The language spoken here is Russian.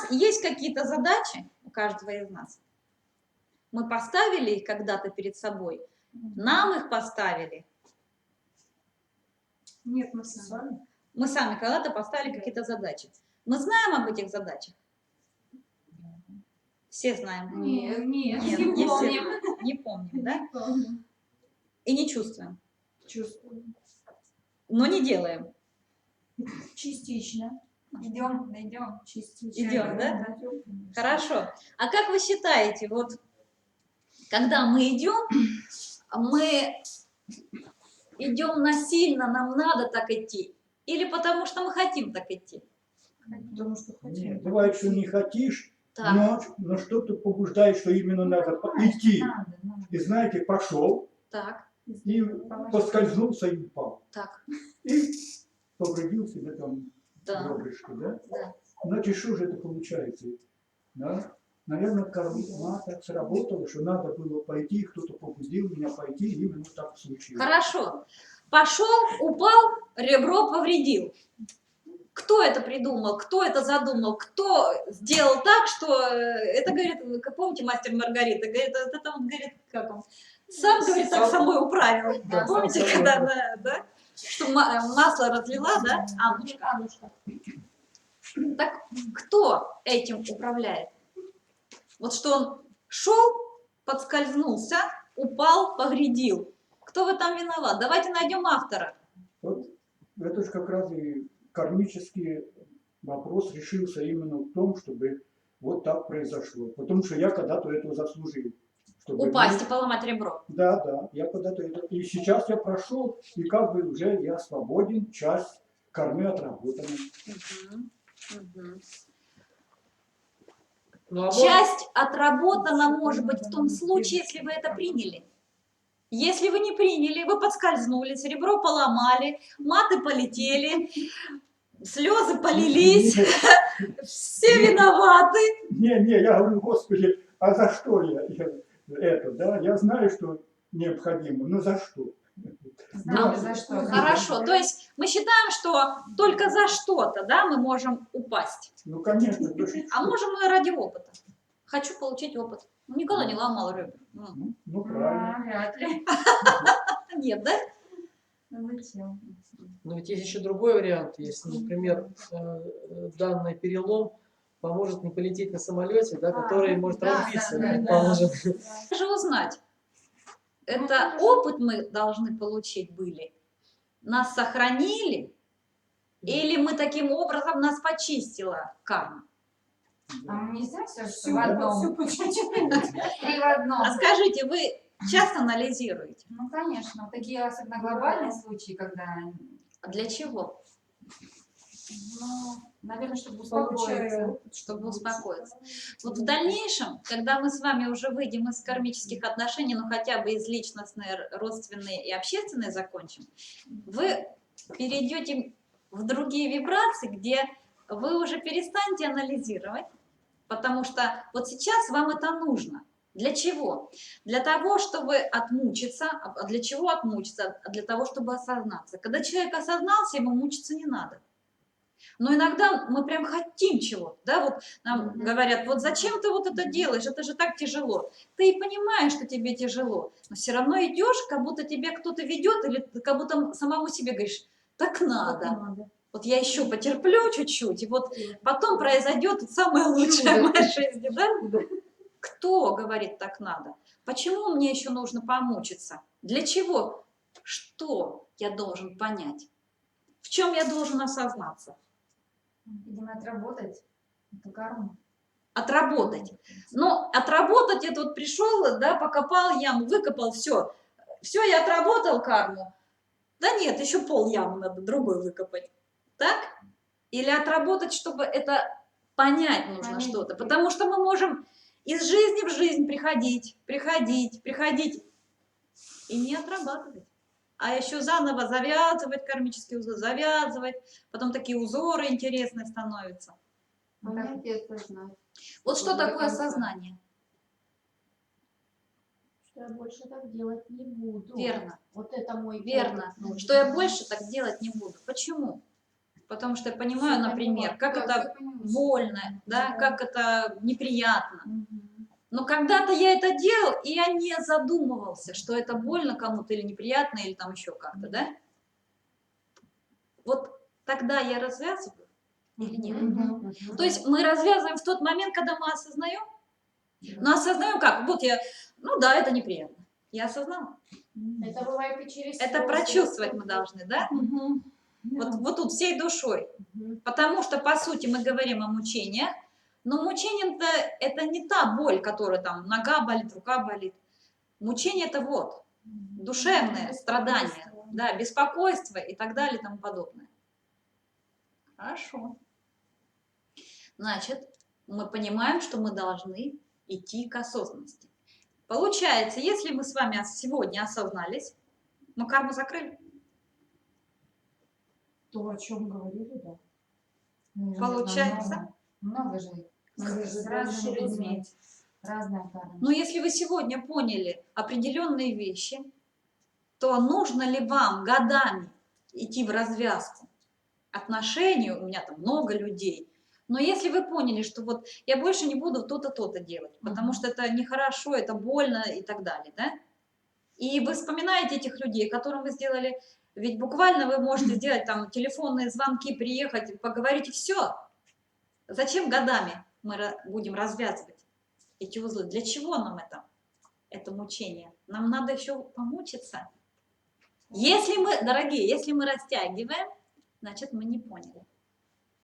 нас есть какие-то задачи, у каждого из нас. Мы поставили их когда-то перед собой. Нам их поставили. Нет, мы сами. Мы сами когда-то поставили какие-то задачи. Мы знаем об этих задачах? Все знаем? Нет, Нет, не помним. Не помним, да? Не помним. И не чувствуем. Чувствуем. Но не делаем. Частично. Идем. Частично. Идем, да? Хорошо. А как вы считаете, вот когда мы идем насильно, нам надо так идти? Или потому что мы хотим так идти? Потому что хотим. Нет, бывает, что не хотишь, Так. но что-то побуждает, что именно надо идти. Надо. И знаете, пошел, Так, и поскользнулся и упал. так. И повредил себе там Да. ребрышко, да? Да. Значит, что же это получается? Да? Наверное, карма так сработала, что надо было пойти, кто-то побудил меня пойти, и именно так случилось. Хорошо. Пошел, упал, ребро повредил. Кто это придумал, кто это задумал, кто сделал так, что... Это, говорит, как помните, мастер Маргарита, говорит, это вот, говорит, как он, сам, говорит, так собой управил. Да, Помните, сам когда, да? Что масло разлила, да? Аннушка. Так кто этим управляет? Вот что он шел, подскользнулся, упал, повредил. Кто в этом виноват? Давайте найдем автора. Вот это же как раз и кармический вопрос решился именно в том, чтобы вот так произошло. Потому что я когда-то этого заслужил. Чтобы Упасть и поломать ребро. Да, я когда-то это... И сейчас я прошел, и как бы уже я свободен, часть кармы отработана. Часть отработана может быть в том случае, если вы это приняли. Если вы не приняли, вы подскользнулись, ребро поломали, маты полетели, слезы полились, все виноваты. Не, я говорю, Господи, а за что я это, да? Я знаю, что необходимо, но за что? За что? Хорошо, то есть мы считаем, что только за что-то, да, мы можем упасть. Ну, конечно. А можем мы ради опыта. Хочу получить опыт. Никогда не ломал ребра. Ну, правильно. Вряд ли. Нет, да? Зачем? Но ведь есть еще другой вариант. Если, например, данный перелом поможет не полететь на самолете, да, который может разбиться, предположим. Же узнать. Это опыт мы должны получить были. Нас сохранили, или мы таким образом нас почистила карма? А нельзя все в одном? Три в одном. А скажите, вы часто анализируете? Ну, конечно. Такие особенно глобальные случаи, когда... А для чего? Ну, наверное, чтобы успокоиться. Чтобы успокоиться. Вот в дальнейшем, когда мы с вами уже выйдем из кармических отношений, ну хотя бы из личностной, родственной и общественной закончим, вы перейдете в другие вибрации, где вы уже перестанете анализировать, потому что вот сейчас вам это нужно. Для чего? Для того, чтобы отмучиться. А для чего отмучиться? Для того, чтобы осознаться. Когда человек осознался, ему мучиться не надо. Но иногда мы прям хотим чего-то, да, вот нам говорят, вот зачем ты вот это делаешь, это же так тяжело. Ты и понимаешь, что тебе тяжело, но все равно идешь, как будто тебе кто-то ведет, или как будто самому себе говоришь, так надо. Вот я еще потерплю чуть-чуть, и вот потом произойдет самое лучшее в моей жизни, да? Кто говорит так надо? Почему мне еще нужно помучиться? Для чего? Что я должен понять? В чем я должен осознаться? Видимо, отработать эту карму. Отработать. Но отработать, это вот пришел, да, покопал яму, выкопал, все, я отработал карму. Да нет, еще пол ямы надо другой выкопать. Так? Или отработать, чтобы это понять нужно что-то. Потому что мы можем из жизни в жизнь приходить и не отрабатывать. А еще заново завязывать кармические узлы, завязывать. Потом такие узоры интересные становятся. Вот что такое сознание? Что я больше так делать не буду. Верно. Вот это мой Верно. опыт. Что я больше так делать не буду. Почему? Потому что я понимаю, Всё например, поняла. как Да, это всё поняла. больно, да, Да. как это неприятно. Мгм. Но когда-то я это делал, и я не задумывался, что это больно кому-то или неприятно, или там еще как-то, да? Вот тогда я развязываю или нет? Мгм. То есть мы развязываем в тот момент, когда мы осознаем. Но осознаем как? Вот я, ну да, это неприятно. Я осознала. Это бывает и через Это слезы. прочувствовать мы должны, да? Мгм. Вот тут всей душой. Мгм. Потому что, по сути, мы говорим о мучениях, но мучение-то это не та боль, которая там нога болит, рука болит. Мучение это вот, душевное страдание, Беспокойство. да, беспокойство и так далее и тому подобное. Хорошо. Значит, мы понимаем, что мы должны идти к осознанности. Получается, если мы с вами сегодня осознались, мы карму закрыли. То, о чем говорили, да. Получается. Много же. С разными людьми. Разная карма. Но если вы сегодня поняли определенные вещи, то нужно ли вам годами идти в развязку отношений, у меня там много людей, но если вы поняли, что вот я больше не буду то-то, то-то делать, потому что это нехорошо, это больно и так далее, да? И вы вспоминаете этих людей, которым вы сделали, ведь буквально вы можете сделать там телефонные звонки, приехать, поговорить и все. Зачем годами мы будем развязывать эти узлы? Для чего нам это мучение? Нам надо еще помучиться. Если мы, дорогие, если мы растягиваем, значит мы не поняли.